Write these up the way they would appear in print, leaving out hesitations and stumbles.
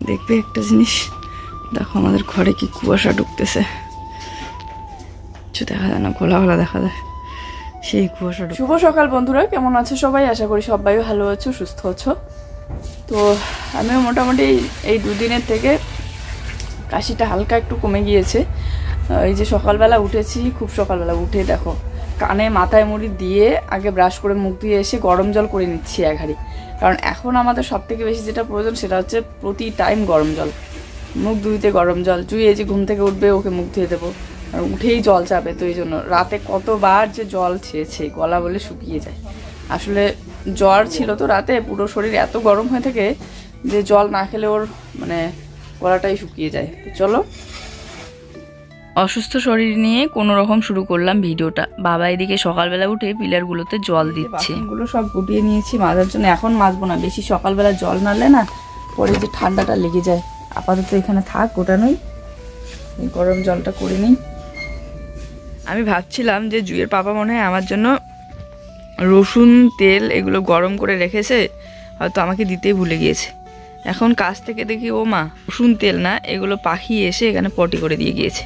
দেখবে একটা জিনিস, দেখো আমাদের ঘরে কি কুয়াশা ঢুকতেছে, কিছু দেখা যায় না, ঘোলা ঘোলা দেখা যায়, সেই কুয়াশা। শুভ সকাল বন্ধুরা, কেমন আছো সবাই? আশা করি সবাই ভালো আছো, সুস্থ আছো। তো আমিও মোটামুটি এই দুদিনের থেকে কাশিটা হালকা একটু কমে গিয়েছে। এই যে সকালবেলা উঠেছি, খুব সকালবেলা উঠে দেখো কানে মাথায় মুড়ি দিয়ে আগে ব্রাশ করে মুখ দিয়ে এসে গরম জল করে নিচ্ছি এক হাঁড়ি। কারণ এখন আমাদের সব থেকে বেশি যেটা প্রয়োজন সেটা হচ্ছে প্রতি টাইম গরম জল, মুখ ধুইতে গরম জল। জুই এই যে ঘুম থেকে উঠবে, ওকে মুখ ধুয়ে দেবো, আর উঠেই জল চাবে। তো এই জন্য রাতে কতবার যে জল ছেয়েছে, গলা বলে শুকিয়ে যায়। আসলে জ্বর ছিল তো রাতে, পুরো শরীর এত গরম হয়ে থাকে যে জল না খেলে ওর মানে গলাটাই শুকিয়ে যায়। তো চলো, অসুস্থ শরীর নিয়ে কোনো রকম শুরু করলাম ভিডিওটা। বাবা এদিকে সকালবেলা উঠে পিলারগুলোতে জল দিচ্ছে। বাসনগুলো সব গুটিয়ে নিয়েছি মাজার জন্য, এখন মাজবো না, বেশি সকালবেলা জল নাড়লে না পরে যে ঠান্ডাটা লেগে যায়। আপাতত এখানে থাক গোটানোই, গরম জলটা করে নিই। আমি ভাবছিলাম যে জুয়ের পাপা মনে হয় আমার জন্য রসুন তেল এগুলো গরম করে রেখেছে, হয়তো আমাকে দিতেই ভুলে গিয়েছে। এখন কাছ থেকে দেখি ও মা রসুন তেল না, এগুলো পাখি এসে এখানে পটি করে দিয়ে গিয়েছে।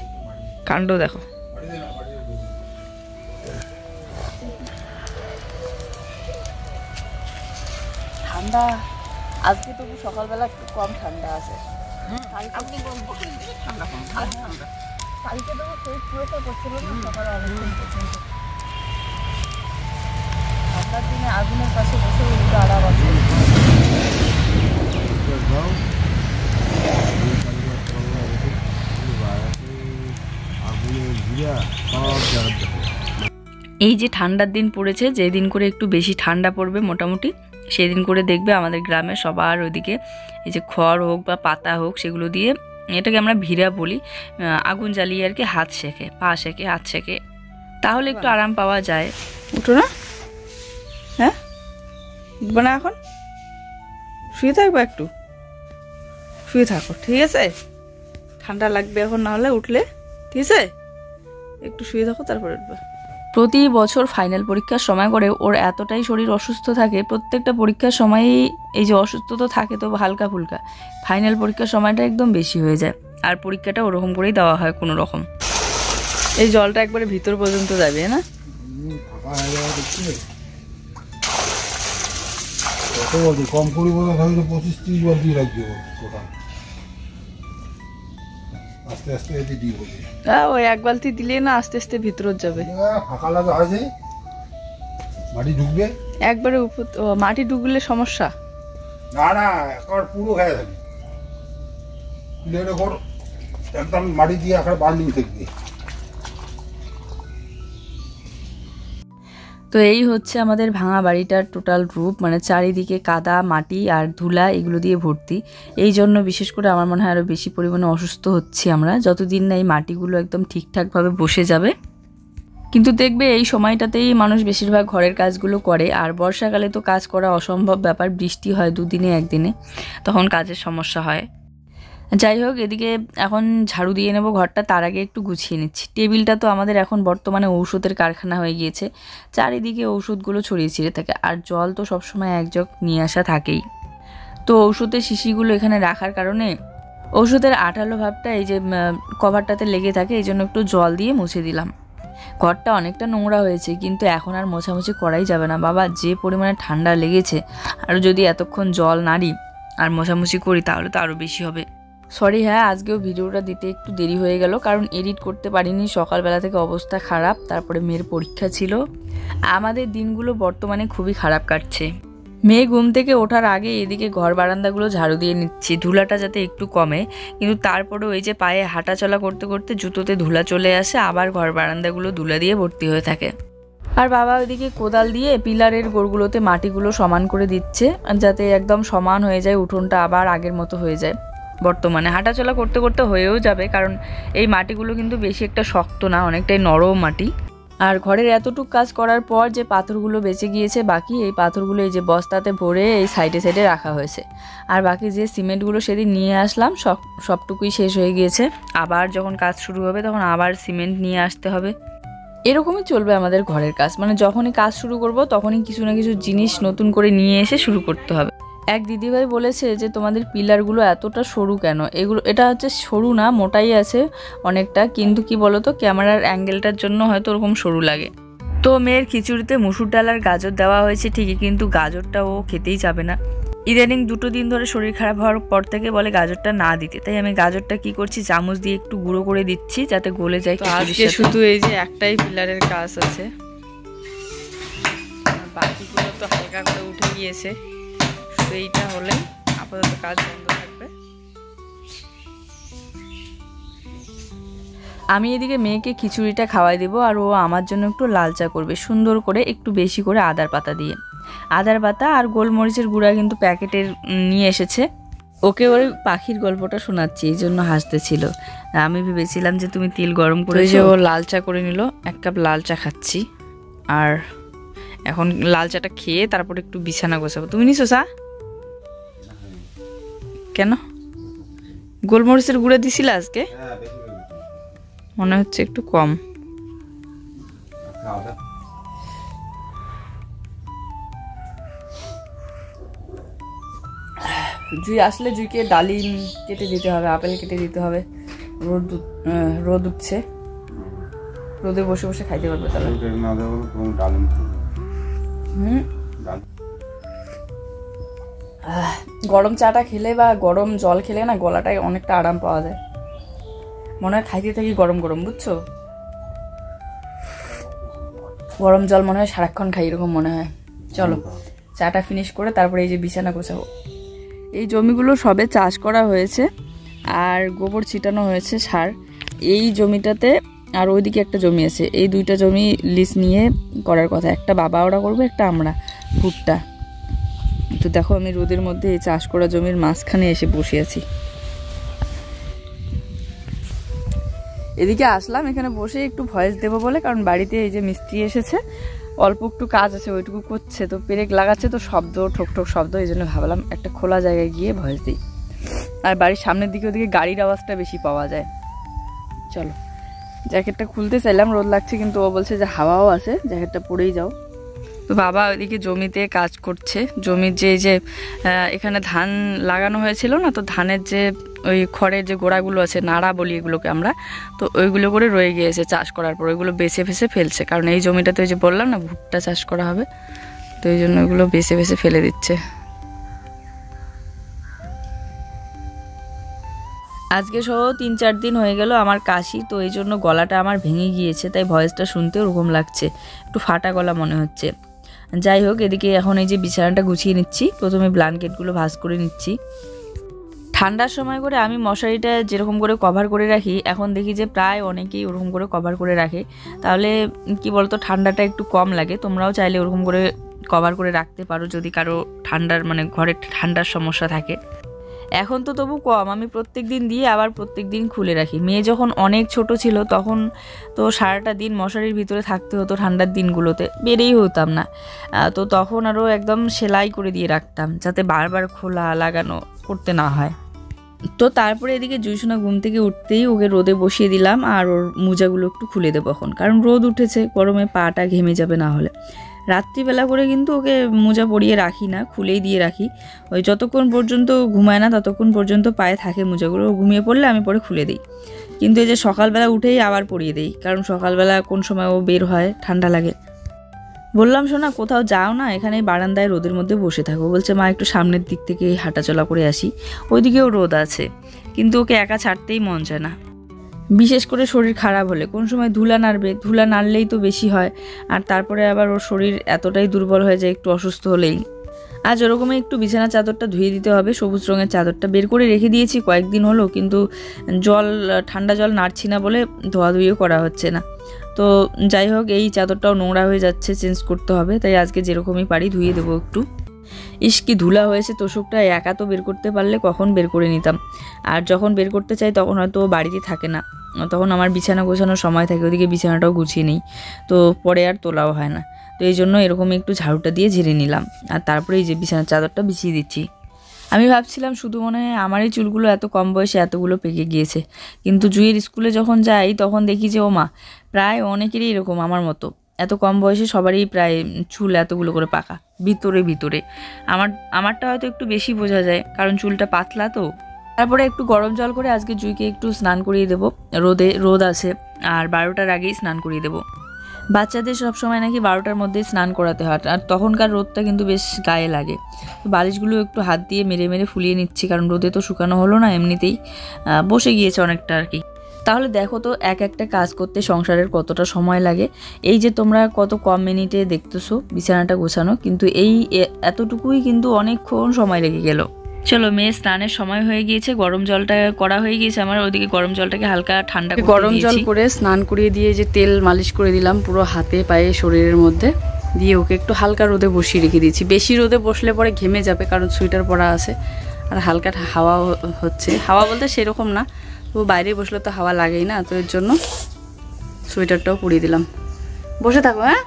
কাণ্ড দেখো। ঠান্ডা আজকে তবু সকালবেলা একটু কম ঠান্ডা আছে। কালকে তবু শরীর পুরোটা করছিল না, সকালে অনেকদিন পর্যন্ত। ঠান্ডার দিনে আগুনের পাশে বসে একটু আরাম আছে। এই যে ঠান্ডার দিন পড়েছে, যেদিন করে একটু বেশি ঠান্ডা পড়বে মোটামুটি, সেদিন করে দেখবে আমাদের গ্রামে সবার ওইদিকে এই যে খড় হোক বা পাতা হোক সেগুলো দিয়ে, এটাকে আমরা ভিড়া বলি, আগুন জ্বালিয়ে আর কি হাত সেঁকে, পা সেঁকে, হাত সেঁকে, তাহলে একটু আরাম পাওয়া যায়। উঠো না, হ্যাঁ উঠবো না, এখন শুয়ে থাকবো, একটু শুয়ে থাকো, ঠিক আছে? ঠান্ডা লাগবে এখন, না হলে উঠলে, ঠিক আছে? একটু শুয়ে থাকো, তারপরে উঠবে। প্রতি বছর ফাইনাল পরীক্ষার সময় করে ওর এতটাই শরীর অসুস্থ থাকে, প্রত্যেকটা পরীক্ষার সময়ই এই যে অসুস্থ তো থাকে তো হালকা ফুলকা, ফাইনাল পরীক্ষার সময়টা একদম বেশি হয়ে যায়। আর পরীক্ষাটা ওরকম করেই দেওয়া হয় কোনো রকম। এই জলটা একবারে ভিতর পর্যন্ত যাবে না? কম পরিমাণে 25-30 বার দিয়ে রাখবে ওটা, আস্তে আস্তে এতে দিয়ে হবে। ওই এক বালতি দিলে না আস্তে আস্তে ভিতর যাবে। ফাঁকা লাগা হয় যে মাটি ঢুকবে একবারে উপর, মাটি ঢুকলে সমস্যা না, না একবার পুরো হয়ে যাবে, একদম মাটি দিয়ে এখন বান্ডিং থাকবে। তো এই হচ্ছে আমাদের ভাঙা বাড়িটার টোটাল রূপ, মানে চারিদিকে কাদা, মাটি আর ধুলা এগুলো দিয়ে ভর্তি। এই জন্য বিশেষ করে আমার মনে হয় আরও বেশি পরিমাণে অসুস্থ হচ্ছি আমরা, যতদিন না এই মাটিগুলো একদম ঠিকঠাকভাবে বসে যাবে। কিন্তু দেখবে এই সময়টাতেই মানুষ বেশিরভাগ ঘরের কাজগুলো করে, আর বর্ষাকালে তো কাজ করা অসম্ভব ব্যাপার, বৃষ্টি হয় দুদিনে একদিনে, তখন কাজের সমস্যা হয়। যাই হোক, এদিকে এখন ঝাড়ু দিয়ে নেব ঘরটা, তার আগে একটু গুছিয়ে নিচ্ছি। টেবিলটা তো আমাদের এখন বর্তমানে ঔষধের কারখানা হয়ে গিয়েছে, চারিদিকে ঔষধগুলো ছড়িয়ে ছিঁড়ে থাকে, আর জল তো সবসময় এক জগ নিয়ে আসা থাকেই। তো ঔষধের শিশিগুলো এখানে রাখার কারণে ঔষধের আঠালো ভাবটা এই যে কভারটাতে লেগে থাকে, এই জন্য একটু জল দিয়ে মুছে দিলাম। ঘরটা অনেকটা নোংরা হয়েছে, কিন্তু এখন আর মোছামুছি করাই যাবে না বাবা, যে পরিমাণে ঠান্ডা লেগেছে। আর যদি এতক্ষণ জল নাড়ি আর মোছামুছি করি তাহলে তো আরও বেশি হবে। সরি, হ্যাঁ আজকেও ভিডিওটা দিতে একটু দেরি হয়ে গেল, কারণ এডিট করতে পারিনি, সকালবেলা থেকে অবস্থা খারাপ, তারপরে মেয়ের পরীক্ষা ছিল। আমাদের দিনগুলো বর্তমানে খুবই খারাপ কাটছে। মেয়ে ঘুম থেকে ওঠার আগে এদিকে ঘর বারান্দাগুলো ঝাড়ু দিয়ে নিচ্ছি, ধুলাটা যাতে একটু কমে, কিন্তু তারপরেও এই যে পায়ে হাঁটাচলা করতে করতে জুতোতে ধুলা চলে আসে, আবার ঘর বারান্দাগুলো ধুলা দিয়ে ভর্তি হয়ে থাকে। আর বাবা ওইদিকে কোদাল দিয়ে পিলারের গোড়গুলোতে মাটিগুলো সমান করে দিচ্ছে, যাতে একদম সমান হয়ে যায়, উঠোনটা আবার আগের মতো হয়ে যায়। বর্তমানে হাঁটাচলা করতে করতে হয়েও যাবে, কারণ এই মাটিগুলো কিন্তু বেশি একটা শক্ত না, অনেকটাই নরম মাটি। আর ঘরের এতটুকু কাজ করার পর যে পাথরগুলো বেঁচে গিয়েছে বাকি, এই পাথরগুলো এই যে বস্তাতে ভরে এই সাইডে সাইডে রাখা হয়েছে। আর বাকি যে সিমেন্টগুলো সেদিন নিয়ে আসলাম সবটুকুই শেষ হয়ে গিয়েছে। আবার যখন কাজ শুরু হবে তখন আবার সিমেন্ট নিয়ে আসতে হবে। এরকমই চলবে আমাদের ঘরের কাজ, মানে যখনই কাজ শুরু করব তখনই কিছু না কিছু জিনিস নতুন করে নিয়ে এসে শুরু করতে হবে। এক দিদিভাই বলেছে যে তোমাদের পিলারগুলো এতটা সরু কেন, এটা হচ্ছে সরু না, মোটাই আছে অনেকটা, কিন্তু কি বলো তো ক্যামেরার অ্যাঙ্গেলটার জন্য হয়তো ওরকম সরু লাগে। তো মেয়ের খিচুড়িতে মুসুর ডাল আর গাজর দেওয়া হয়েছে ঠিকই, কিন্তু গাজরটা ও খেতেই যাবে না। ইদানিং 2 দিন ধরে শরীর খারাপ হওয়ার পর থেকে বলে গাজরটা না দিতে, তাই আমি গাজরটা কি করছি চামচ দিয়ে একটু গুঁড়ো করে দিচ্ছি যাতে গলে যায়। আজকে শুধু এই যে একটাই পিলারের কাজ আছে, বাকিগুলো তো হালকা করে উঠে গিয়েছে, শুধু এইটা হলেই আপাতত কাজ বন্ধ থাকবে। আমি এদিকে মেয়েকে খিচুড়িটা খাওয়াই দেবো আর ও আমার জন্য একটু লাল চা করবে, সুন্দর করে একটু বেশি করে আদার পাতা দিয়ে। আদার পাতা আর গোলমরিচের গুঁড়া কিন্তু প্যাকেটের নিয়ে এসেছে। ওকে ওই পাখির গল্পটা শোনাচ্ছি, এই জন্য হাসতেছিল। আমি ভেবেছিলাম যে তুমি তেল গরম করে, যে ও লাল চা করে নিল, 1 কাপ লাল চা খাচ্ছি। আর এখন লাল চাটা খেয়ে তারপর একটু বিছানা গোছাবো। তুমি নিছো চা? কেন? গোলমরিচের গুঁড়া দিছিল আজকে? মনে হচ্ছে একটু কম। জুই আসলে জুইকে ডালিম কেটে দিতে হবে, আপেল কেটে দিতে হবে। রোদ উঠছে, রোদে বসে বসে খাইতে পারবে তাহলে। গরম চাটা খেলে বা গরম জল খেলে না গলাটায় অনেকটা আরাম পাওয়া যায়, মনে হয় খাইতে থাকি গরম গরম, বুঝছো? গরম জল মনে হয় সারাক্ষণ খাই, এরকম মনে হয়। চলো চাটা ফিনিশ করে তারপরে এই যে বিছানা গোছাবো। এই জমিগুলো সবে চাষ করা হয়েছে আর গোবর ছিটানো হয়েছে সার। এই জমিটাতে আর ওইদিকে একটা জমি আছে, এই 2টা জমি লিজ নিয়ে করার কথা। একটা বাবা ওরা করবে, একটা আমরা ভুট্টা। তো দেখো আমি রোদের মধ্যে এই চাষ করা জমির মাঝখানে এসে বসে আছি। এদিকে আসলাম এখানে বসে একটু ভয়েস দেবো বলে, কারণ বাড়িতে এই যে মিস্ত্রি এসেছে, অল্প একটু কাজ আছে ওইটুকু করছে, তো পেরেক লাগাচ্ছে, তো শব্দ ঠোক ঠোক শব্দ, এই জন্য ভাবলাম একটা খোলা জায়গায় গিয়ে ভয়েস দিই। আর বাড়ির সামনের দিকে ওদিকে গাড়ির আওয়াজটা বেশি পাওয়া যায়। চলো জ্যাকেটটা খুলতে চাইলাম, রোদ লাগছে, কিন্তু ও বলছে যে হাওয়াও আছে, জ্যাকেটটা পরেই যাও। তো বাবা ওইদিকে জমিতে কাজ করছে, জমির যে এখানে ধান লাগানো হয়েছিল না, তো ধানের যে ওই খড়ের যে গোড়াগুলো আছে, নাড়া বলি এগুলোকে আমরা, তো ওইগুলো করে রয়ে গিয়েছে চাষ করার পর, ওইগুলো বেছে ফেসে ফেলছে, কারণ এই জমিটাতে ওই যে বললাম না ভুট্টা চাষ করা হবে, তো এই জন্য ওইগুলো বেছে ফেসে ফেলে দিচ্ছে। আজকে সহ 3-4 দিন হয়ে গেল আমার কাশি, তো এই জন্য গলাটা আমার ভেঙে গিয়েছে, তাই ভয়েসটা শুনতে ওরকম লাগছে, একটু ফাটা গলা মনে হচ্ছে। যাই হোক, এদিকে এখন এই যে বিছানাটা গুছিয়ে নিচ্ছি, প্রথমে ব্ল্যাঙ্কেটগুলো ভাঁজ করে নিচ্ছি। ঠান্ডার সময় করে আমি মশারিটা যেরকম করে কভার করে রাখি, এখন দেখি যে প্রায় অনেকেই ওরকম করে কভার করে রাখে, তাহলে কি বলতো ঠান্ডাটা একটু কম লাগে। তোমরাও চাইলে ওরকম করে কভার করে রাখতে পারো যদি কারো ঠান্ডার মানে ঘরে ঠান্ডার সমস্যা থাকে। এখন তো তবু কম, আমি প্রত্যেক দিন দিয়ে আবার প্রত্যেক দিন খুলে রাখি। মেয়ে যখন অনেক ছোট ছিল তখন তো সারাটা দিন মশারির ভিতরে থাকতে হতো, ঠান্ডার দিনগুলোতে বেরেই হতাম না, তো তখন আরও একদম সেলাই করে দিয়ে রাখতাম যাতে বারবার খোলা লাগানো করতে না হয়। তো তারপরে এদিকে জুইসোনা ঘুম থেকে উঠতেই ওকে রোদে বসিয়ে দিলাম, আর ওর মোজাগুলো একটু খুলে দেবো এখন, কারণ রোদ উঠেছে, গরমে পাটা ঘেমে যাবে না হলে। রাত্রিবেলা করে কিন্তু ওকে মোজা পরিয়ে রাখি না, খুলেই দিয়ে রাখি। ওই যতক্ষণ পর্যন্ত ঘুমায় না ততক্ষণ পর্যন্ত পায়ে থাকে মোজাগুলো, ঘুমিয়ে পড়লে আমি পরে খুলে দিই। কিন্তু এই যে সকালবেলা উঠেই আবার পরিয়ে দিই, কারণ সকালবেলা কোন সময় ও বের হয়, ঠান্ডা লাগে। বললাম শোনা কোথাও যাও না, এখানেই বারান্দায় রোদের মধ্যে বসে থাকো। বলছে মা একটু সামনের দিক থেকে হাঁটাচলা করে আসি, ওইদিকেও রোদ আছে, কিন্তু ওকে একা ছাড়তেই মন চায় না। বিশেষ করে শরীর খারাপ হলে, কোন সময় ধুলা নাড়বে, ধুলা নাড়লেই তো বেশি হয়, আর তারপরে আবার ওর শরীর এতটাই দুর্বল হয়ে যায় একটু অসুস্থ হলেই। আজ ওরকমই একটু বিছানা চাদরটা ধুয়ে দিতে হবে, সবুজ রঙের চাদরটা বের করে রেখে দিয়েছি কয়েকদিন হলো, কিন্তু ঠান্ডা জল নাড়ছি না বলে ধোয়াধুয়িও করা হচ্ছে না। তো যাই হোক, এই চাদরটাও নোংরা হয়ে যাচ্ছে, চেঞ্জ করতে হবে, তাই আজকে যেরকমই পারি ধুয়ে দেবো একটু। ইস্কি ধুলা হয়েছে, তোষকটা একা তো বের করতে পারলে কখন বের করে নিতাম, আর যখন বের করতে চাই তখন হয়তো বাড়িতে থাকে না, তখন আমার বিছানা গোছানোর সময় থাকে, ওদিকে বিছানাটাও গুছিয়ে নিই, তো পরে আর তোলাও হয় না। তো এই জন্য এরকমই একটু ঝাড়ুটা দিয়ে ঝেড়ে নিলাম, আর তারপরে এই যে বিছানার চাদরটা বিছিয়ে দিচ্ছি। আমি ভাবছিলাম শুধু মনে হয় আমারই চুলগুলো এত কম বয়সে এতগুলো পেকে গিয়েছে, কিন্তু জুইয়ের স্কুলে যখন যাই তখন দেখি যে ও মা প্রায় অনেকেরই এরকম আমার মতো, এত কম বয়সে সবারই প্রায় চুল এতগুলো করে পাকা ভিতরে ভিতরে। আমারটা হয়তো একটু বেশি বোঝা যায় কারণ চুলটা পাতলা তো। তারপরে একটু গরম জল করে আজকে জুইকে একটু স্নান করিয়ে দেবো, রোদ আছে আর 12টার আগেই স্নান করিয়ে দেবো। বাচ্চাদের সবসময় নাকি 12টার মধ্যেই স্নান করাতে হয়, আর তখনকার রোদটা কিন্তু বেশ গায়ে লাগে। তো বালিশগুলো একটু হাত দিয়ে মেরে মেরে ফুলিয়ে নিচ্ছি, কারণ রোদে তো শুকানো হলো না, এমনিতেই বসে গিয়েছে অনেকটা আর কি। তাহলে দেখো তো একটা কাজ করতে সংসারের কতটা সময় লাগে। এই যে তোমরা কত কম মিনিটে দেখতেছো বিছানাটা গোছানো, কিন্তু এতটুকুই কিন্তু অনেকক্ষণ সময় লেগে গেল। চলো, মেয়ে স্নানের সময় হয়ে গিয়েছে, গরম জলটা করা হয়ে গিয়েছে আমার। ওদিকে গরম জলটাকে হালকা ঠান্ডা করে গরম জল করে স্নান করিয়ে দিয়ে যে তেল মালিশ করে দিলাম পুরো হাতে পায়ে শরীরের মধ্যে, দিয়ে ওকে একটু হালকা রোদে বসিয়ে রেখে দিয়েছি। বেশি রোদে বসলে পরে ঘেমে যাবে, কারণ সোয়েটার পরা আছে আর হালকা হাওয়া হচ্ছে। হাওয়া বলতে সেরকম না, তো বাইরে বসলে তো হাওয়া লাগেই না, তো এর জন্য সোয়েটারটাও পরিয়ে দিলাম। বসে থাকো, হ্যাঁ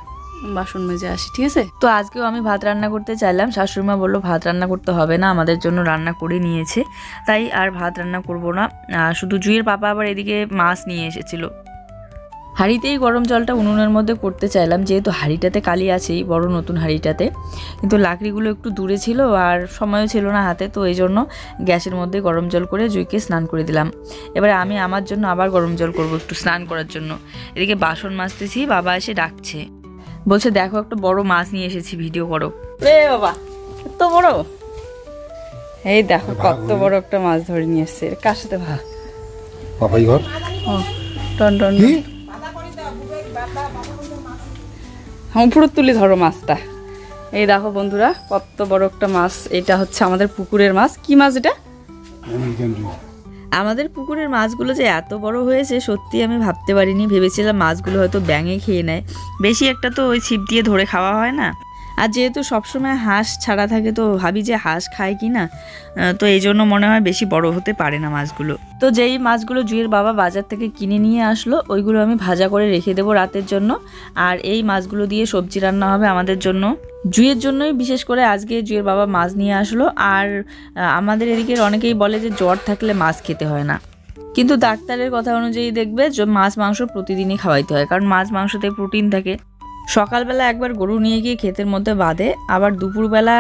বাসন মেজে আসি, ঠিক আছে? তো আজকেও আমি ভাত রান্না করতে চাইলাম, শাশুড়িমা বললো ভাত রান্না করতে হবে না, আমাদের জন্য রান্না করে নিয়েছে, তাই আর ভাত রান্না করব না। শুধু জুইয়ের পাপা আবার এদিকে মাছ নিয়ে এসেছিল। হাঁড়িতেই গরম জলটা উনুনের মধ্যে করতে চাইলাম, যেহেতু হাঁড়িটাতে কালি আছেই, বড় নতুন হাঁড়িটাতে, কিন্তু লাকড়িগুলো একটু দূরে ছিল আর সময়ও ছিল না হাতে, তো এই জন্য গ্যাসের মধ্যে গরম জল করে জুইকে স্নান করে দিলাম। এবারে আমি আমার জন্য আবার গরম জল করব একটু স্নান করার জন্য। এদিকে বাসন মাজতেছি, বাবা এসে ডাকছে, বলছে দেখো একটা বড় মাছ নিয়ে এসেছি, ভিডিও করো। রে বাবা, এত বড়! এই দেখো কত বড় একটা মাছ ধরে নিয়ে এসছে। কার সাথে পাপাই ঘর টন টন উপরে তুলি ধরো মাছটা। এই দেখো বন্ধুরা কত বড় একটা মাছ, এটা হচ্ছে আমাদের পুকুরের মাছ। কি মাছ এটা? আমাদের পুকুরের মাছগুলো যে এত বড় হয়েছে সত্যি আমি ভাবতে পারিনি। ভেবেছিলাম মাছগুলো হয়তো ব্যাঙে খেয়ে নেয়, বেশি একটা তো ওই ছিপ দিয়ে ধরে খাওয়া হয় না, আর যেহেতু সবসময় হাঁস ছাড়া থাকে তো ভাবি যে হাঁস খায় কি না, তো এই জন্য মনে হয় বেশি বড় হতে পারে না মাছগুলো। তো যেই মাছগুলো জুইয়ের বাবা বাজার থেকে কিনে নিয়ে আসলো ওইগুলো আমি ভাজা করে রেখে দেবো রাতের জন্য, আর এই মাছগুলো দিয়ে সবজি রান্না হবে আমাদের জন্য। জুইয়ের জন্যই বিশেষ করে আজকে জুইয়ের বাবা মাছ নিয়ে আসলো। আর আমাদের এদিকের অনেকেই বলে যে জ্বর থাকলে মাছ খেতে হয় না, কিন্তু ডাক্তারের কথা অনুযায়ী দেখবে যে মাছ মাংস প্রতিদিনই খাওয়াইতে হয়, কারণ মাছ মাংসতে প্রোটিন থাকে। সকালবেলা একবার গরু নিয়ে গিয়ে ক্ষেতের মধ্যে বাঁধে, আবার দুপুরবেলা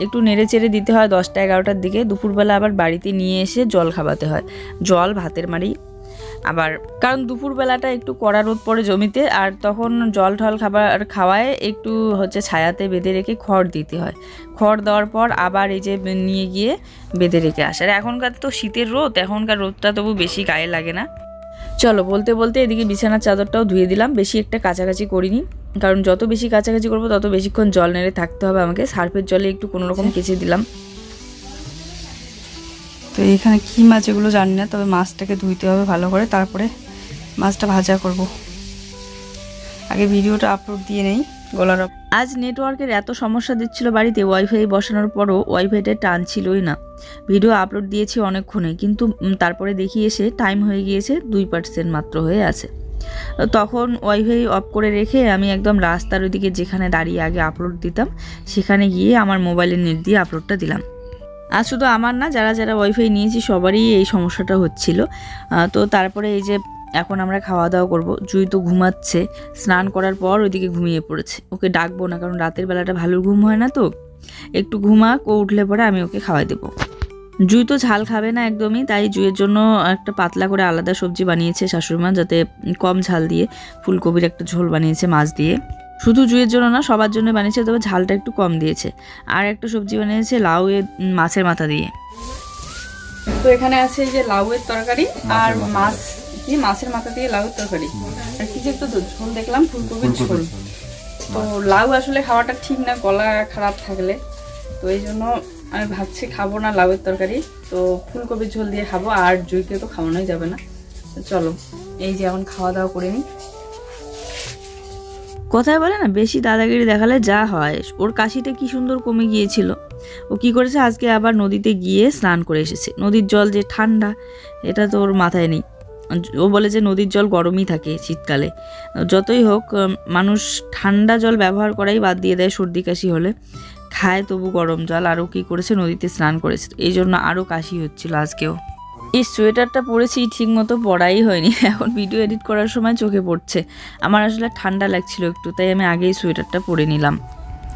একটু নেড়ে চেড়ে দিতে হয় 10টা 11টার দিকে, দুপুরবেলা আবার বাড়িতে নিয়ে এসে জল খাওয়াতে হয়, জল ভাতের মাড়ি। আবার কারণ দুপুরবেলাটা একটু কড়া রোদ পড়ে জমিতে, আর তখন জল ঠল খাওয়ায় একটু হচ্ছে ছায়াতে বেঁধে রেখে খড় দিতে হয়। খড় দেওয়ার পর আবার এই যে নিয়ে গিয়ে বেঁধে রেখে আসে। আর এখনকার তো শীতের রোদ, এখনকার রোদটা তবু বেশি গায়ে লাগে না। চলো, বলতে বলতে এদিকে বিছানার চাদরটাও ধুয়ে দিলাম, বেশি একটা কাছাকাছি করিনি, কারণ যত বেশি কাছাকাছি করবো তত বেশিক্ষণ জল নেড়ে থাকতে হবে আমাকে। সার্ফের জলে একটু কোনোরকম কেচে দিলাম। তো এখানে কি মাছ এগুলো জানি না, তবে মাছটাকে ধুইতে হবে ভালো করে, তারপরে মাছটা ভাজা করব। আগে ভিডিওটা আপলোড দিয়ে নেই গলার। আজ নেটওয়ার্কের এত সমস্যা দিচ্ছিল বাড়িতে, ওয়াইফাই বসানোর পরও ওয়াইফাইটা টানছিলই না। ভিডিও আপলোড দিয়েছি অনেকক্ষণে, কিন্তু তারপরে দেখি এসে টাইম হয়ে গিয়েছে 2% মাত্র হয়ে আছে। তখন ওয়াইফাই অফ করে রেখে আমি একদম রাস্তার ওইদিকে যেখানে দাঁড়িয়ে আগে আপলোড দিতাম সেখানে গিয়ে আমার মোবাইলের নেট দিয়ে আপলোডটা দিলাম। আর শুধু আমার না, যারা যারা ওয়াইফাই নিয়েছি সবারই এই সমস্যাটা হচ্ছিল। তো তারপরে এই যে এখন আমরা খাওয়া দাওয়া করব। জুই তো ঘুমাচ্ছে, স্নান করার পর ওইদিকে ঘুমিয়ে পড়েছে। ওকে ডাকবো না, কারণ রাতের বেলাটা ভালো ঘুম হয় না, তো একটু ঘুমাক, ও উঠলে পরে আমি ওকে খাওয়াই দেবো। জুই তো ঝাল খাবে না একদমই, তাই জুইয়ের জন্য একটা পাতলা করে আলাদা সবজি বানিয়েছে শাশুড়িমা, যাতে কম ঝাল দিয়ে ফুলকপির একটা ঝোল বানিয়েছে মাছ দিয়ে। শুধু জুইয়ের জন্য না, সবার জন্য বানিয়েছে, তবে ঝালটা একটু কম দিয়েছে। আর একটা সবজি বানিয়েছে লাউয়ের মাছের মাথা দিয়ে। তো এখানে আছে এই যে লাউয়ের তরকারি আর মাছ, কি মাছের মাথা দিয়ে লাউয়ের তরকারি, আর কি যে একটু ঝোল দেখলাম ফুলকপির ঝোল। তো লাউ আসলে খাওয়াটা ঠিক না গলা খারাপ থাকলে, তো এই জন্য আমি ভাবছি খাবো না লাউয়ের তরকারি, তো ফুলকপির ঝোল দিয়ে খাবো। আর জুইকে তো খাওয়ানোই যাবে না। চলো এই যে এখন খাওয়া দাওয়া করে নিই। কথায় বলে না, বেশি দাদাগিরি দেখালে যা হয়। ওর কাশিটা কি সুন্দর কমে গিয়েছিল। ও কি করেছে, আজকে আবার নদীতে গিয়ে স্নান করে এসেছে। নদীর জল যে ঠান্ডা এটা তো ওর মাথায় নেই। ও বলে যে নদীর জল গরমই থাকে শীতকালে। যতই হোক মানুষ ঠান্ডা জল ব্যবহার করাই বাদ দিয়ে দেয় সর্দি কাশি হলে, খায় তবু গরম জল। আরও কি করেছে, নদীতে স্নান করেছে, এই জন্য আরও কাশি হচ্ছিল আজকেও। এই সোয়েটারটা পরেছি ঠিক মতো পরাই হয়নি, এখন ভিডিও এডিট করার সময় চোখে পড়ছে। আমার আসলে ঠান্ডা লাগছিল একটু, তাই আমি আগেই সোয়েটারটা পরে নিলাম।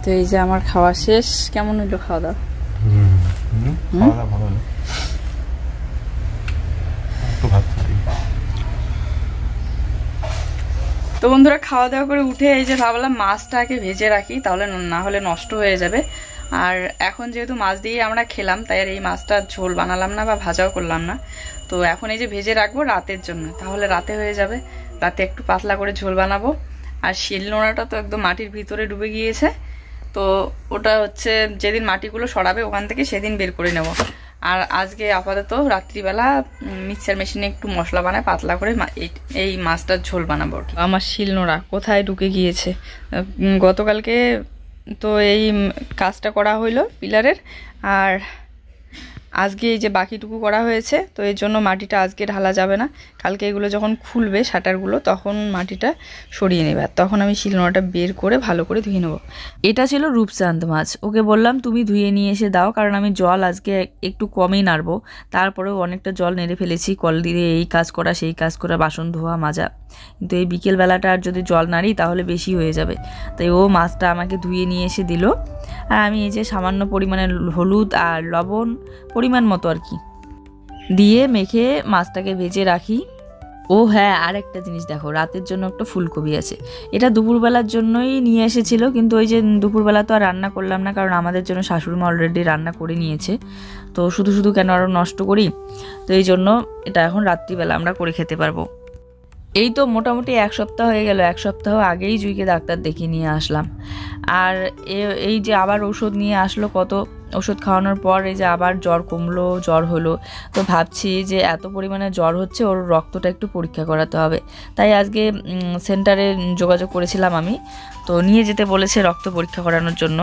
তো এই যে আমার খাওয়া শেষ। কেমন হইলো খাওয়া দাওয়া? তো বন্ধুরা খাওয়া দাওয়া করে উঠে এই যে ভাবলাম মাছটাকে ভেজে রাখি, তাহলে না হলে নষ্ট হয়ে যাবে। আর এখন যেহেতু মাছ দিয়ে আমরা খেলাম, তাই আর এই মাছটা ঝোল বানালাম না বা ভাজাও করলাম না। তো এখন এই যে ভেজে রাখবো রাতের জন্য, তাহলে রাতে হয়ে যাবে। রাতে একটু পাতলা করে ঝোল বানাবো। আর শিল নোড়াটা তো একদম মাটির ভিতরে ডুবে গিয়েছে, তো ওটা হচ্ছে যেদিন মাটিগুলো সরাবে ওখান থেকে সেদিন বের করে নেব। আর আজকে আপাতত রাত্রিবেলা মিক্সার মেশিনে একটু মশলা বানায় পাতলা করে এই মাছটার ঝোল বানাবো। আমার শিলনোড়া কোথায় ঢুকে গিয়েছে। গতকালকে তো এই কাজটা করা হইলো পিলারের, আর আজকে এই যে বাকিটুকু করা হয়েছে, তো এর জন্য মাটিটা আজকে ঢালা যাবে না। কালকে এগুলো যখন খুলবে শাটারগুলো তখন মাটিটা সরিয়ে নেবে, তখন আমি শিলনোড়াটা বের করে ভালো করে ধুয়ে নেব। এটা ছিল রূপচাঁদ মাছ। ওকে বললাম তুমি ধুয়ে নিয়ে এসে দাও, কারণ আমি জল আজকে একটু কমই নাড়বো। তারপরেও অনেকটা জল নেড়ে ফেলেছি, কল দিয়ে এই কাজ করা সেই কাজ করা, বাসন ধোয়া মাজা। কিন্তু এই বিকেলবেলাটা আর যদি জল নাড়ি তাহলে বেশি হয়ে যাবে। তাই ও মাছটা আমাকে ধুয়ে নিয়ে এসে দিল। আর আমি এই যে সামান্য পরিমাণে হলুদ আর লবণ পরিমাণ মতো আর কি দিয়ে মেখে মাছটাকে ভেজে রাখি। ও হ্যাঁ, আর একটা জিনিস দেখো, রাতের জন্য একটা ফুলকপি আছে। এটা দুপুরবেলার জন্যই নিয়ে এসেছিল, কিন্তু ওই যে দুপুরবেলা তো আর রান্না করলাম না, কারণ আমাদের জন্য শাশুড়িমা অলরেডি রান্না করে নিয়েছে। তো শুধু শুধু কেন আরও নষ্ট করি, তো এই জন্য এটা এখন রাত্রিবেলা আমরা করে খেতে পারবো। এই তো মোটামুটি 1 সপ্তাহ হয়ে গেল। 1 সপ্তাহ আগেই জুইকে ডাক্তার দেখিয়ে নিয়ে আসলাম। আর এই যে আবার ওষুধ নিয়ে আসলো, কত ওষুধ খাওয়ানোর পর এই যে আবার জ্বর কমলো, জ্বর হলো। তো ভাবছি যে এত পরিমাণে জ্বর হচ্ছে, ওর রক্তটা একটু পরীক্ষা করাতে হবে। তাই আজকে সেন্টারে যোগাযোগ করেছিলাম আমি, তো নিয়ে যেতে বলেছে রক্ত পরীক্ষা করানোর জন্য।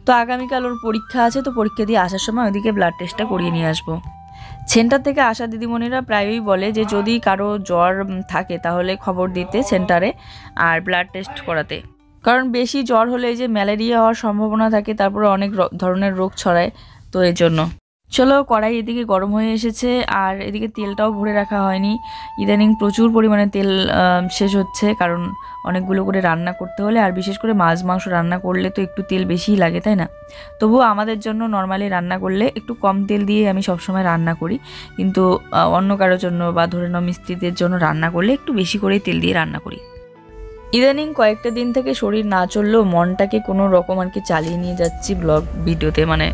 তো আগামীকাল ওর পরীক্ষা আছে, তো পরীক্ষা দিয়ে আসার সময় ওইদিকে ব্লাড টেস্টটা করিয়ে নিয়ে আসবো। সেন্টার থেকে আসা দিদিমণিরা প্রায়ই বলে যে যদি কারো জ্বর থাকে তাহলে খবর দিতে সেন্টারে আর ব্লাড টেস্ট করাতে, কারণ বেশি জ্বর হলে এই যে ম্যালেরিয়া হওয়ার সম্ভাবনা থাকে, তারপরে অনেক ধরনের রোগ ছড়ায়। তো এর জন্য চলো, কড়াই এদিকে গরম হয়ে এসেছে, আর এদিকে তেলটাও ভরে রাখা হয়নি। ইদানিং প্রচুর পরিমাণে তেল শেষ হচ্ছে, কারণ অনেকগুলো করে রান্না করতে হলে, আর বিশেষ করে মাছ মাংস রান্না করলে তো একটু তেল বেশিই লাগে, তাই না? তবুও আমাদের জন্য নর্মালি রান্না করলে একটু কম তেল দিয়ে আমি সবসময় রান্না করি, কিন্তু অন্য কারোর জন্য বা ধরে নাও মিস্ত্রিদের জন্য রান্না করলে একটু বেশি করেই তেল দিয়ে রান্না করি। ইদানিং কয়েকটা দিন থেকে শরীর না চললেও মনটাকে কোনো রকম আর কি চালিয়ে নিয়ে যাচ্ছি ব্লগ ভিডিওতে। মানে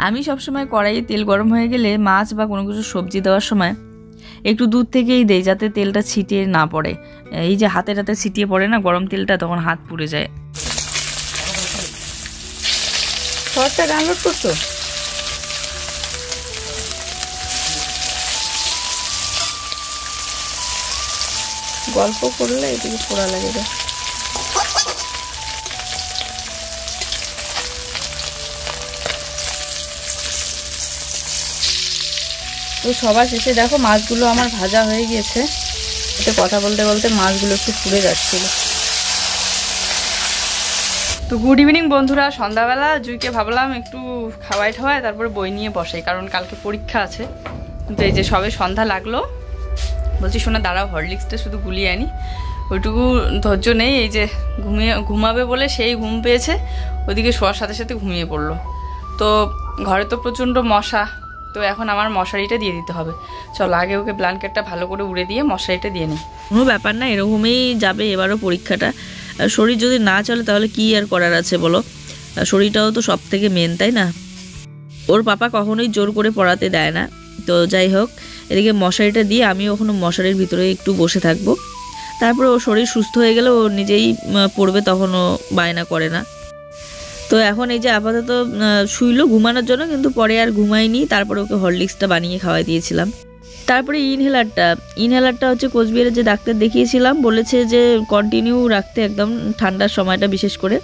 আমি সবসময় কড়াইয়ে তেল গরম হয়ে গেলে মাছ বা কোনো কিছু সবজি দেওয়ার সময় একটু দূর থেকেই দেই, যাতে তেলটা ছিটিয়ে না পড়ে। এই যে হাতে হাতে ছিটিয়ে পড়ে না গরম তেলটা, তখন হাত পুড়ে যায়। শর্টটা ডাউনলোড করছো? গল্প করলে এদিকে পোড়া লাগে যায়। তো সবার শেষে দেখো মাছগুলো আমার ভাজা হয়ে গিয়েছে। এতে কথা বলতে বলতে মাছগুলো একটু পুড়ে যাচ্ছিল। তো গুড ইভিনিং বন্ধুরা, সন্ধ্যাবেলা জুইকে ভাবলাম একটু খাওয়াই ঠাওয়াই তারপরে বই নিয়ে বসাই, কারণ কালকে পরীক্ষা আছে। তো এই যে সবে সন্ধ্যা লাগলো, বলছি শোনা দাঁড়াও হরলিক্সটা শুধু গুলিয়ে আনি। ওইটুকু ধৈর্য নেই, এই যে ঘুমাবে বলে সেই ঘুম পেয়েছে, ওইদিকে শোয়ার সাথে সাথে ঘুমিয়ে পড়লো। তো ঘরে তো প্রচণ্ড মশা, তো এখন আমার মশারিটা দিয়ে দিতে হবে। চলো আগে ওকে ব্ল্যাঙ্কেটটা ভালো করে উড়ে দিয়ে মশারিটা দিয়ে নিই। কোনো ব্যাপার না, এরকমই যাবে এবারও পরীক্ষাটা। শরীর যদি না চলে তাহলে কি আর করার আছে বলো, শরীরটাও তো সব থেকে মেন, তাই না? ওর পাপা কখনোই জোর করে পড়াতে দেয় না। তো যাই হোক, এদিকে মশারিটা দিয়ে আমি ওখানে মশারির ভিতরে একটু বসে থাকবো। তারপরে ও শরীর সুস্থ হয়ে গেলে ও নিজেই পড়বে, তখন ও বায়না করে না। তো এখন এই যে আপাতত শুইলো ঘুমানোর জন্য, কিন্তু পরে আর ঘুমাইনি। তারপরে ওকে হরলিক্সটা বানিয়ে খাওয়াই দিয়েছিলাম। তারপরে ইনহেলারটা হচ্ছে কোচবিহারে যে ডাক্তার দেখিয়েছিলাম, বলেছে যে কন্টিনিউ রাখতে একদম ঠান্ডার সময়টা বিশেষ করে।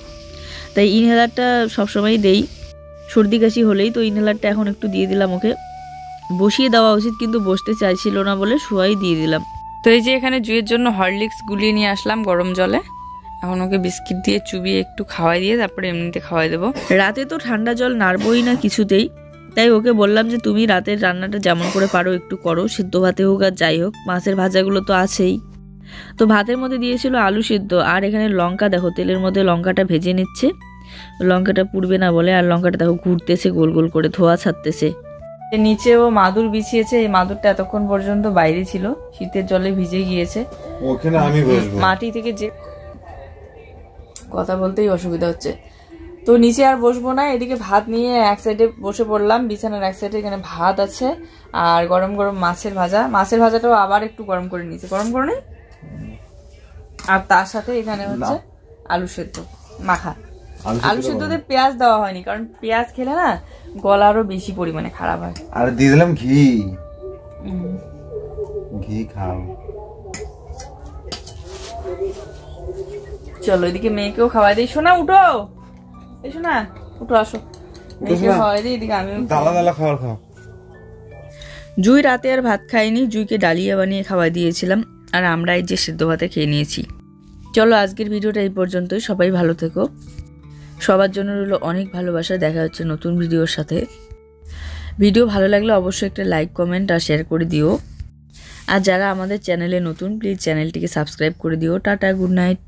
তাই ইনহেলারটা সবসময়ই দেই সর্দি কাশি হলেই। তো ইনহেলারটা এখন একটু দিয়ে দিলাম ওকে। বসিয়ে দেওয়া উচিত, কিন্তু বসতে চাইছিল না বলে শোয়াই দিয়ে দিলাম। তো এই যে এখানে জুয়ের জন্য হরলিক্স গুলিয়ে নিয়ে আসলাম গরম জলে, এখন ওকে বিস্কিট দিয়ে চুবিয়ে একটু খাওয়াই দিয়ে তারপরে এমনিতে খাওয়াই দেবো। রাতে তো ঠান্ডা জল নাড়বই না কিছুতেই, তাই ওকে বললাম যে তুমি রাতের রান্নাটা যেমন করে পারো একটু করো, সিদ্ধ ভাতে হোক আর যাই হোক, মাছের ভাজাগুলো তো আছেই। তো ভাতের মধ্যে দিয়েছিল আলু সিদ্ধ, আর এখানে লঙ্কা দেখো তেলের মধ্যে লঙ্কাটা ভেজে নিচ্ছে, লঙ্কাটা পুড়বে না বলে। আর লঙ্কাটা দেখো ঘুরতেছে গোল গোল করে, ধোয়া ছাড়তেছে। নিচেও মাদুর বিছিয়েছে, এই মাদুরটা এতক্ষণ পর্যন্ত বাইরে ছিল, শীতের জলে ভিজে গিয়েছে। ওখানে আমি বসবো। মাটি থেকে যে কথা বলতেই অসুবিধা হচ্ছে, তো নিচে আর বসবো না। এদিকে ভাত নিয়ে এক সাইডে বসে পড়লাম, বিছানার এক সাইডে। এখানে ভাত আছে আর গরম গরম মাছের ভাজা, মাছের ভাজাটাও আবার একটু গরম করে নিয়েছে, গরম করে নেই। আর তার সাথে এখানে হচ্ছে আলু সেদ্ধ মাখা। আলু সেদ্ধতে পেঁয়াজ দেওয়া হয়নি, কারণ পেঁয়াজ খেলে না গলা আরো বেশি পরিমাণে খারাপ হয়। আর দিয়ে দিলাম ঘি, ঘি খাও। চলো এদিকে মেয়েকেও খাওয়াই দিই। শোনা উঠো, এই শোনা উঠো, আসো মেয়েকে খাওয়াই দিই, এদিকে আমিও। দালা দালা খাবার খাও। জুই রাতে আর ভাত খাইনি, জুইকে ডালিয়া বানিয়ে খাওয়াই দিয়েছিলাম, আর আমরা এই যে সেদ্ধ ভাতে খেয়ে নিয়েছি। চলো আজকের ভিডিওটা এই পর্যন্তই, সবাই ভালো থেকো, সবার জন্য রইল অনেক ভালোবাসা। দেখা হচ্ছে নতুন ভিডিওর সাথে। ভিডিও ভালো লাগলে অবশ্যই একটা লাইক কমেন্ট আর শেয়ার করে দিও। আর যারা আমাদের চ্যানেলে নতুন, প্লিজ চ্যানেলটিকে সাবস্ক্রাইব করে দিও। Tata, good night.